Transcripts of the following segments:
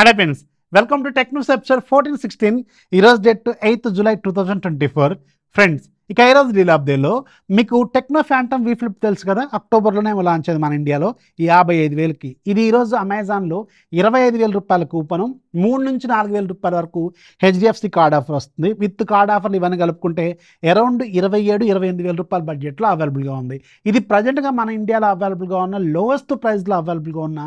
Hi friends, welcome to Tech News episode 1416. ఈరోజు date 8th July 2024. Friends, ఇక ఈరోజు deal of డేలో మీకు టెక్నో ఫ్యాంటమ్ వీ ఫ్లిప్ తెలుసు కదా, అక్టోబర్లోనే లాంచ్ అయింది మన ఇండియాలో 55,000కి. ఇది ఈరోజు అమెజాన్లో 25,000 రూపాయల కూపను, 3 నుంచి 4,000 రూపాయల వరకు హెచ్డిఎఫ్సి కార్డ్ ఆఫర్ వస్తుంది. విత్ కార్డ్ ఆఫర్లు ఇవన్నీ కలుపుకుంటే అరౌండ్ 27,000-28,000 రూపాయల బడ్జెట్లో అవైలబుల్గా ఉంది. ఇది ప్రజెంట్గా మన ఇండియాలో అవైలబుల్గా ఉన్న లోయెస్ట్ ప్రైస్లో అవైలబుల్గా ఉన్న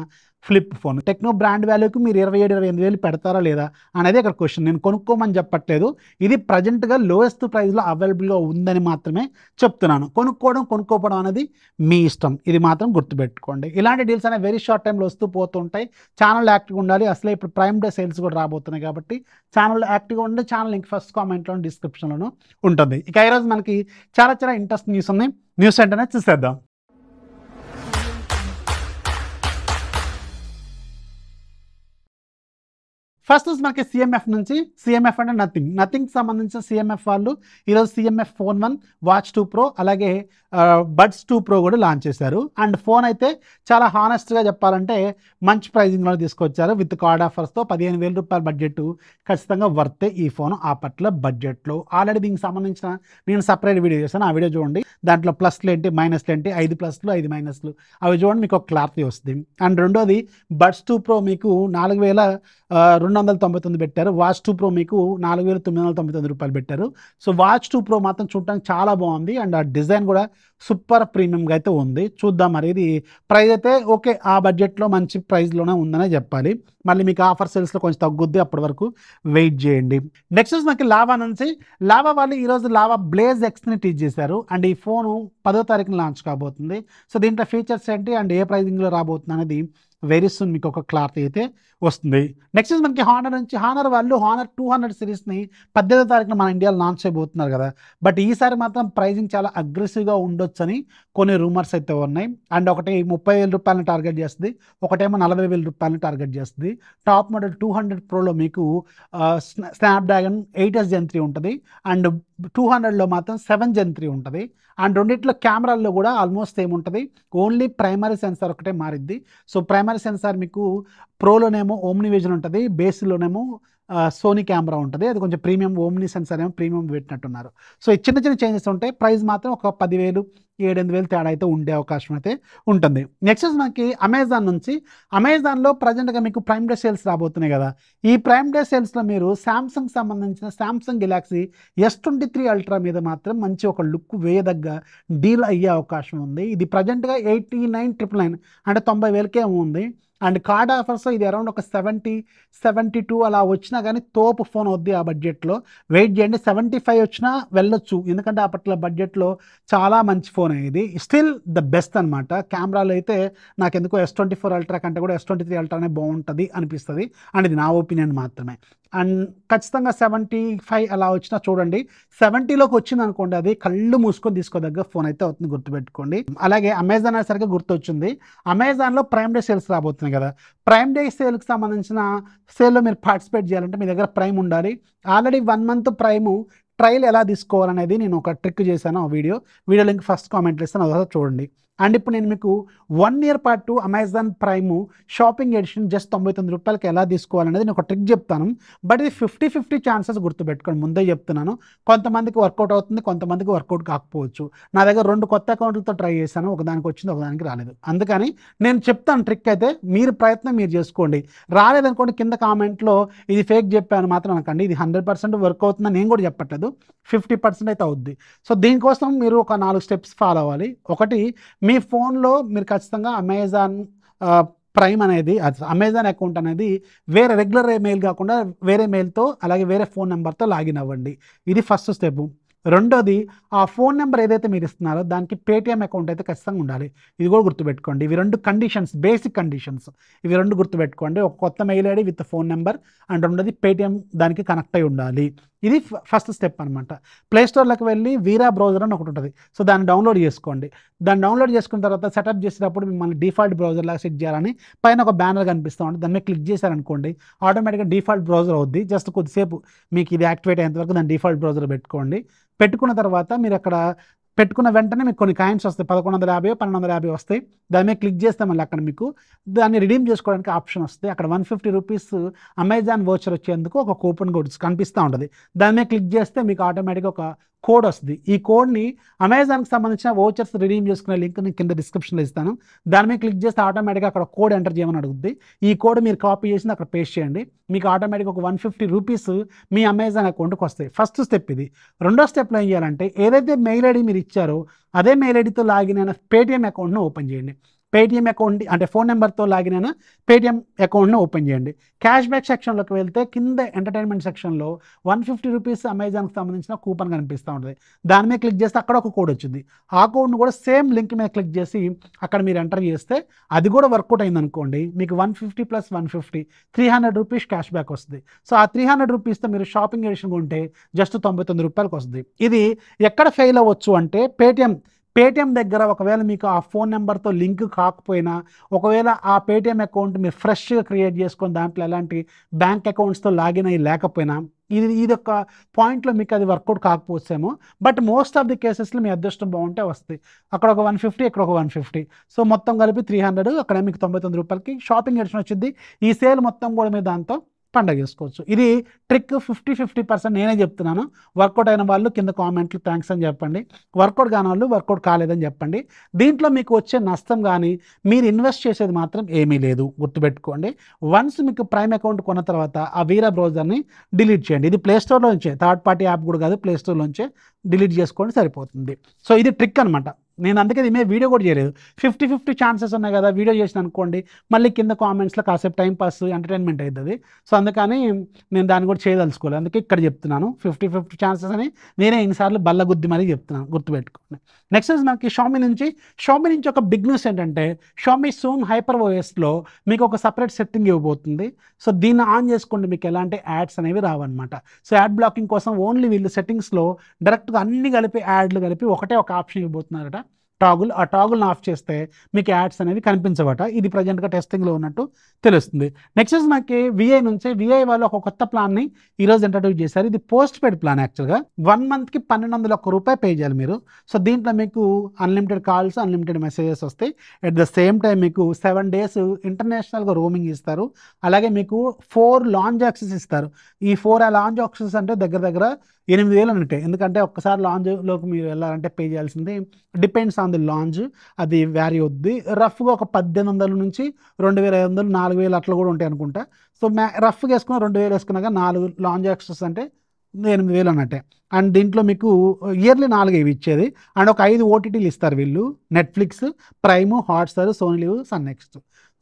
ఫ్లిప్ ఫోన్. టెక్నో బ్రాండ్ వాల్యూకి మీరు 27,000-28,000 పెడతారా లేదా అనేది అక్కడ క్వశ్చన్. నేను కొనుక్కోమని చెప్పట్లేదు, ఇది ప్రజెంట్గా లోయెస్ట్ ప్రైస్లో అవైలబుల్గా ఉందని మాత్రమే చెప్తున్నాను. కొనుక్కోవడం అనేది మీ ఇష్టం, ఇది మాత్రం గుర్తుపెట్టుకోండి. ఇలాంటి డీల్స్ అనేవి వెరీ షార్ట్ టైంలో వస్తూ పోతుంటాయి. ఛానల్ యాక్టివ్గా ఉండాలి. అసలే ఇప్పుడు ప్రైమ్ డే సేల్స్ కూడా రాబోతున్నాయి కాబట్టి ఛానల్ యాక్టివ్గా ఉండి ఛానల్ లింక్ ఫస్ట్ కామెంట్లోను డిస్క్రిప్షన్లోనూ ఉంటుంది. ఇక ఈరోజు మనకి చాలా ఇంట్రెస్ట్ న్యూస్ ఉన్నాయి. న్యూస్ ఏంటనే చూసేద్దాం. ఫస్ట్ మనకి సిఎంఎఫ్ నుంచి, సిఎంఎఫ్ అంటే నథింగ్ సంబంధించిన సిఎంఎఫ్ వాళ్ళు ఈరోజు సిఎంఎఫ్ ఫోన్ 1, వాచ్ 2 Pro అలాగే బడ్స్ 2 Pro కూడా లాంచ్ చేశారు. అండ్ ఫోన్ అయితే చాలా హానెస్ట్గా చెప్పాలంటే మంచి ప్రైజింగ్లో తీసుకొచ్చారు. విత్ కార్డ్ ఆఫర్స్తో 15,000 రూపాయల బడ్జెట్ ఖచ్చితంగా వర్తే ఈ ఫోన్ ఆ పట్ల బడ్జెట్లో. ఆల్రెడీ దీనికి సంబంధించిన నేను సపరేట్ వీడియో చేశాను, ఆ వీడియో చూడండి. దాంట్లో ప్లస్లు ఏంటి మైనస్లు ఏంటి, 5 ప్లస్లు 5 మైనస్లు అవి చూడండి, మీకు ఒక క్లారిటీ వస్తుంది. అండ్ రెండోది బడ్స్ 2 Pro మీకు 4,299 పెట్టారు. వాచ్ 2 Pro మీకు 4,999 రూపాయలు పెట్టారు. సో వాచ్ 2 Pro మాత్రం చూడటానికి చాలా బాగుంది. అండ్ ఆ డిజైన్ కూడా సూపర్ ప్రీమియంగా అయితే ఉంది. చూద్దాం మరి, ఇది ప్రైస్ అయితే ఓకే, ఆ బడ్జెట్లో మంచి ప్రైస్లోనే ఉందనే చెప్పాలి. మళ్ళీ మీకు ఆఫర్ సేల్స్లో కొంచెం తగ్గుద్ది, అప్పటి వరకు వెయిట్ చేయండి. నెక్స్ట్ మనకి లావా నుంచి, లావా వాళ్ళు ఈరోజు లావా బ్లేజ్ ఎక్స్ని టీచ్ చేశారు. అండ్ ఈ ఫోను 10వ తారీఖున లాంచ్ కాబోతుంది. సో దీంట్లో ఫీచర్స్ ఏంటి అండ్ ఏ ప్రైజింగ్లో రాబోతుంది అనేది వెరీ సూన్ మీకు ఒక క్లారిటీ అయితే వస్తుంది. నెక్స్ట్ మనకి హానర్ నుంచి, హానర్ వాళ్ళు హానర్ 200 సిరీస్ని 18వ తారీఖున మన ఇండియాలో లాంచ్ చేయబోతున్నారు కదా. బట్ ఈసారి మాత్రం ప్రైజింగ్ చాలా అగ్రెసివ్గా ఉండొచ్చని కొన్ని రూమర్స్ అయితే ఉన్నాయి. అండ్ ఒకటి 30,000 రూపాయలను టార్గెట్ చేస్తుంది, ఒకటేమో 40,000 రూపాయలను టార్గెట్ చేస్తుంది. టాప్ మోడల్ 200 Proలో మీకు స్నాప్డ్రాగన్ 8s Gen 3 ఉంటుంది. అండ్ 200లో మాత్రం 7 Gen 3 ఉంటుంది. అండ్ రెండిట్లో కెమెరాల్లో కూడా ఆల్మోస్ట్ సేమ్ ఉంటుంది, ఓన్లీ ప్రైమరీ సెన్సార్ ఒకటే మారిద్ది. సో ప్రైమరీ సెన్సార్ మీకు ప్రోలోనేమో ఓమ్ని విజన్ ఉంటుంది, బేస్లోనేమో సోనీ కెమెరా ఉంటుంది. అది కొంచెం ప్రీమియం, ఓమ్ని సెన్సార్ ఏమో ప్రీమియం పెట్టినట్టున్నారు. సో ఈ చిన్న చేంజెస్ ఉంటాయి. ప్రైస్ మాత్రం ఒక 10,000-7,000 తేడా అయితే ఉండే అవకాశం అయితే ఉంటుంది. నెక్స్ట్ మనకి అమెజాన్ నుంచి, అమెజాన్లో ప్రజెంట్గా మీకు ప్రైమ్ డే సేల్స్ రాబోతున్నాయి కదా. ఈ ప్రైమ్ డే సేల్స్లో మీరు శాంసంగ్ సంబంధించిన శాంసంగ్ గెలాక్సీ S23 Ultra మీద మాత్రం మంచి ఒక లుక్ వేయదగ్గ డీల్ అయ్యే అవకాశం ఉంది. ఇది ప్రజెంట్గా 89,999 అంటే 90,000కే ఉంది. అండ్ కార్డ్ ఆఫర్స్ ఇది అరౌండ్ ఒక 70-72 అలా వచ్చినా కానీ తోపు ఫోన్ వద్ది ఆ బడ్జెట్లో. వెయిట్ చేయండి, 75 వచ్చినా వెళ్ళొచ్చు, ఎందుకంటే అప్పట్లో బడ్జెట్లో చాలా మంచి ఫోన్ ఇది. స్టిల్ ద బెస్ట్ అనమాట. కెమెరాలో అయితే నాకు ఎందుకో S24 Ultra కంటే కూడా S23 Ultraనే బాగుంటుంది అనిపిస్తుంది. అండ్ ఇది నా ఒపీనియన్ మాత్రమే. అండ్ ఖచ్చితంగా 75 అలా వచ్చినా చూడండి. 70లోకి వచ్చింది అనుకోండి, అది కళ్ళు మూసుకొని తీసుకోదగ్గ ఫోన్ అయితే అవుతుంది, గుర్తుపెట్టుకోండి. అలాగే అమెజాన్ అనేసరికి గుర్తొచ్చింది, అమెజాన్లో ప్రైమ్ డే సేల్స్ రాబోతున్నాయి కదా. ప్రైమ్ డే సేల్కి సంబంధించిన సేల్లో మీరు పార్టిసిపేట్ చేయాలంటే మీ దగ్గర ప్రైమ్ ఉండాలి. ఆల్రెడీ 1 month ప్రైము ట్రయల్ ఎలా తీసుకోవాలనేది నేను ఒక ట్రిక్ చేశాను, ఆ వీడియో లింక్ ఫస్ట్ కామెంట్లో ఇస్తాను, అదొకసారి చూడండి. అండ్ ఇప్పుడు నేను మీకు 1 year పాటు Amazon prime shopping edition just 99 రూపాయలకి ఎలా తీసుకోవాలనేది నేను ఒక ట్రిక్ చెప్తాను. బట్ ఇది 50-50 ఛాన్సెస్, గుర్తుపెట్టుకోండి, ముందే చెప్తున్నాను. కొంతమందికి వర్కౌట్ అవుతుంది, కొంతమందికి వర్కౌట్ కాకపోవచ్చు. నా దగ్గర 2 కొత్త అకౌంట్లతో ట్రై చేశాను, ఒకదానికి వచ్చింది, ఒకదానికి రాలేదు. అందుకని నేను చెప్తాను ట్రిక్ అయితే, మీరు ప్రయత్నం మీరు చేసుకోండి. రాలేదనుకోండి కింద కామెంట్లో ఇది ఫేక్ చెప్పాను మాత్రం అనకండి. ఇది 100% వర్క్ అవుతుందని నేను కూడా చెప్పట్లేదు, 50% అయితే అవుద్ది. సో దీనికోసం మీరు ఒక 4 స్టెప్స్ ఫాలో అవ్వాలి. ఒకటి, మీ ఫోన్లో మీరు ఖచ్చితంగా అమెజాన్ ప్రైమ్ అనేది, అమెజాన్ అకౌంట్ అనేది వేరే రెగ్యులర్ మెయిల్ కాకుండా వేరే మెయిల్తో అలాగే వేరే ఫోన్ నెంబర్తో లాగిన్ అవ్వండి. ఇది ఫస్ట్ స్టెప్. రెండోది, ఆ ఫోన్ నెంబర్ ఏదైతే మీరు ఇస్తున్నారో దానికి పేటిఎం అకౌంట్ అయితే ఖచ్చితంగా ఉండాలి. ఇది కూడా గుర్తుపెట్టుకోండి. ఇవి 2 కండిషన్స్, బేసిక్ కండిషన్స్, ఇవి 2 గుర్తుపెట్టుకోండి. ఒక కొత్త mail ID with phone number, and రెండోది పేటిఎం దానికి కనెక్ట్ అయి ఉండాలి. ఇది ఫస్ట్ స్టెప్ అనమాట. ప్లేస్టోర్లోకి వెళ్ళి వీరా బ్రౌజర్ అని ఒకటి ఉంటుంది, సో దాన్ని డౌన్లోడ్ చేసుకోండి. దాన్ని డౌన్లోడ్ చేసుకున్న తర్వాత సెటప్ చేసేటప్పుడు మిమ్మల్ని డిఫాల్ట్ బ్రౌజర్ లాగా సెట్ చేయాలని పైన ఒక బ్యానర్ కనిపిస్తూ ఉంటుంది, దాన్ని క్లిక్ చేశారనుకోండి ఆటోమేటిక్గా డిఫాల్ట్ బ్రౌజర్ అవుద్ది. జస్ట్ కొద్దిసేపు మీకు ఇది యాక్టివేట్ అయ్యేంత వరకు దాన్ని డిఫాల్ట్ బ్రౌజర్ పెట్టుకోండి. పెట్టుకున్న తర్వాత మీరు అక్కడ పెట్టుకున్న వెంటనే మీకు కొన్ని కాయిన్స్ వస్తాయి, 1150 1250 వస్తాయి. దాని మీద క్లిక్ చేస్తే మళ్ళీ అక్కడ మీకు దాన్ని రిడీమ్ చేసుకోవడానికి ఆప్షన్ వస్తుంది. అక్కడ 150 రూపీస్ అమెజాన్ వోచర్ వచ్చేందుకు ఒక కూపన్ కోడ్ కనిపిస్తూ ఉంటుంది. దాని మీద క్లిక్ చేస్తే మీకు ఆటోమేటిక్గా ఒక కోడ్ వస్తుంది. ఈ కోడ్ని అమెజాన్కి సంబంధించిన వోచర్స్ రిడీమ్ చేసుకునే లింక్ నేను కింద డిస్క్రిప్షన్లో ఇస్తాను. దాని మీద క్లిక్ చేస్తే ఆటోమేటిక్గా అక్కడ కోడ్ ఎంటర్ చేయమని అడుగుతుంది. ఈ కోడ్ మీరు కాపీ చేసి అక్కడ పేస్ట్ చేయండి. మీకు ఆటోమేటిక్గా ఒక 150 రూపీస్ మీ అమెజాన్ అకౌంట్కి వస్తాయి. ఫస్ట్ స్టెప్ ఇది. రెండో స్టెప్లో ఏం చేయాలంటే ఏదైతే మెయిల్ ఐడి మీరు ఇచ్చారో అదే మెయిల్ ఐడితో లాగిన్ అయిన పేటిఎం అకౌంట్ను ఓపెన్ చేయండి. పేటిఎం అకౌంట్ అంటే ఫోన్ నెంబర్తో లాగిన్ అయిన పేటిఎం అకౌంట్ను ఓపెన్ చేయండి. క్యాష్ బ్యాక్ సెక్షన్లోకి వెళ్తే కింద ఎంటర్టైన్మెంట్ సెక్షన్లో 150 రూపీస్ అమెజాన్కి సంబంధించిన కూపన్ కనిపిస్తూ ఉంటుంది. దాని మీద క్లిక్ చేస్తే అక్కడ ఒక కోడ్ వచ్చింది. ఆ కోడ్ను కూడా సేమ్ లింక్ మీద క్లిక్ చేసి అక్కడ మీరు ఎంటర్ చేస్తే అది కూడా వర్కౌట్ అయింది అనుకోండి, మీకు 150 + 150 300 రూపీస్ క్యాష్ బ్యాక్ వస్తుంది. సో ఆ 300 రూపీస్తో మీరు షాపింగ్ ఎడిషన్ కొంటే జస్ట్ 99 రూపాయలకు వస్తుంది. ఇది ఎక్కడ ఫెయిల్ అవ్వచ్చు అంటే పేటిఎం దగ్గర ఒకవేళ మీకు ఆ ఫోన్ నెంబర్తో లింక్ కాకపోయినా, ఒకవేళ ఆ పేటిఎం అకౌంట్ మీరు ఫ్రెష్గా క్రియేట్ చేసుకొని దాంట్లో ఎలాంటి బ్యాంక్ అకౌంట్స్తో లాగిన్ అయ్యి లేకపోయినా ఇది ఒక పాయింట్లో మీకు అది వర్కౌట్ కాకపోవచ్చేమో. బట్ మోస్ట్ ఆఫ్ ది కేసెస్లో మీ అదృష్టం బాగుంటే వస్తాయి. అక్కడ ఒక 150, ఇక్కడ ఒక 150, సో మొత్తం కలిపి 300, అక్కడ మీకు 99 రూపాయలకి షాపింగ్ ఎడిషన్ వచ్చింది. ఈ సేల్ మొత్తం కూడా మీరు దాంతో పండగ చేసుకోవచ్చు. ఇది ట్రిక్ 50% నేనే చెప్తున్నాను. వర్కౌట్ అయిన వాళ్ళు కింద కామెంట్లు థ్యాంక్స్ అని చెప్పండి, వర్కౌట్ కాని వాళ్ళు వర్కౌట్ కాలేదని చెప్పండి. దీంట్లో మీకు వచ్చే నష్టం కానీ మీరు ఇన్వెస్ట్ చేసేది మాత్రం ఏమీ లేదు, గుర్తుపెట్టుకోండి. వన్స్ మీకు ప్రైమ్ అకౌంట్ కొన్న తర్వాత ఆ వీరా బ్రౌజర్ని డిలీట్ చేయండి. ఇది ప్లేస్టోర్లో నుంచే, థర్డ్ పార్టీ యాప్ కూడా కాదు, ప్లేస్టోర్లోంచే డిలీట్ చేసుకోండి, సరిపోతుంది. సో ఇది ట్రిక్ అనమాట. నేను అందుకే దీని మీద వీడియో కూడా చేయలేదు. 50-50 ఛాన్సెస్ ఉన్నాయి కదా, వీడియో చేసిన అనుకోండి మళ్ళీ కింద కామెంట్స్లో కాసేపు టైం పాస్ ఎంటర్టైన్మెంట్ అవుతుంది. సో అందుకని నేను దాన్ని కూడా చేయదలుచుకోలేదు. అందుకే ఇక్కడ చెప్తున్నాను 50-50 ఛాన్సెస్ అని నేనే ఎన్నిసార్లు బల్లగుద్ది మరీ చెప్తున్నాను, గుర్తుపెట్టుకోండి. నెక్స్ట్ మనకి షామీ నుంచి ఒక బిగ్ న్యూస్ ఏంటంటే షామీ సూన్ హైపర్ ఓఎస్లో మీకు ఒక సపరేట్ సెట్టింగ్ ఇవ్వబోతుంది. సో దీన్ని ఆన్ చేసుకోండి, మీకు ఎలాంటి యాడ్స్ అనేవి రావన్నమాట. సో యాడ్ బ్లాకింగ్ కోసం ఓన్లీ వీళ్ళు సెట్టింగ్స్లో డైరెక్ట్గా అన్ని కలిపి యాడ్లు కలిపి ఒకటే ఒక ఆప్షన్ ఇవ్వబోతున్నారట, టాగుల్. ఆ టాగుల్ని ఆఫ్ చేస్తే మీకు యాడ్స్ అనేవి కనిపించవట. ఇది ప్రజెంట్గా టెస్టింగ్లో ఉన్నట్టు తెలుస్తుంది. నెక్స్ట్ మనకి విఐ వాళ్ళు ఒక కొత్త ప్లాన్ని ఈరోజు ఇంట్రడ్యూస్ చేశారు. ఇది పోస్ట్ పెయిడ్ ప్లాన్. యాక్చువల్గా 1 మంత్కి 1201 రూపాయి పే చేయాలి మీరు. సో దీంట్లో మీకు అన్లిమిటెడ్ కాల్స్, అన్లిమిటెడ్ మెసేజెస్ వస్తాయి. అట్ ద సేమ్ టైం మీకు 7 days ఇంటర్నేషనల్గా రోమింగ్ ఇస్తారు. అలాగే మీకు 4 లాంజ్ యాక్సెస్ ఇస్తారు. ఈ 4 లాంజ్ యాక్సెస్ అంటే దగ్గర 8,000 అన్నట్టే. ఎందుకంటే ఒక్కసారి లాంజ్లోకి మీరు వెళ్ళాలంటే పే చేయాల్సింది డిపెండ్స్ ఆన్ ది లాంజ్, అది వ్యారీ అవుద్ది. రఫ్గా ఒక 1800 నుంచి 2500, 4000 అట్లా కూడా ఉంటాయి అనుకుంటా. సో రఫ్గా వేసుకున్న 2000 వేసుకున్నాక 4 లాంజ్ యాక్సెస్ అంటే 8,000 అన్నట్టే. అండ్ దీంట్లో మీకు ఇయర్లీ 4 ఇవి ఇచ్చేది. అండ్ ఒక 5 OTTలు ఇస్తారు వీళ్ళు, Netflix, prime, Hotstar, Sony LIV, Sun NXT.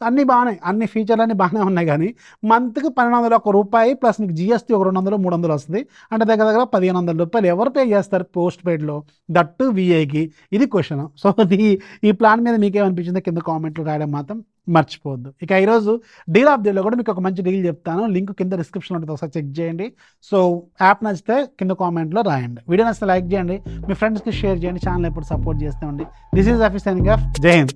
అన్నీ బాగానే, అన్ని ఫీచర్లు అన్నీ బాగానే ఉన్నాయి. కానీ మంత్కి 1201 రూపాయి ప్లస్ మీకు GST ఒక 200, 300 వస్తుంది. అంటే దగ్గర 1500 రూపాయలు ఎవరు పే చేస్తారు పోస్ట్ పెయిడ్లో, దట్టు VIకి? ఇది క్వశ్చన్. సో ఈ ప్లాన్ మీద మీకేమనిపించిందో కింద కామెంట్లు రాయడం మాత్రం మర్చిపోవద్దు. ఇక ఈరోజు డీల్ ఆఫ్ డేలో కూడా మీకు ఒక మంచి డీల్ చెప్తాను. లింక్ కింద డిస్క్రిప్షన్లో ఉంటుంది, ఒకసారి చెక్ చేయండి. సో యాప్ నచ్చితే కింద కామెంట్లో రాయండి. వీడియో నచ్చితే లైక్ చేయండి, మీ ఫ్రెండ్స్కి షేర్ చేయండి, ఛానల్ ఎప్పుడు సపోర్ట్ చేస్తూ ఉండి. This is office signing off. జై హింద్.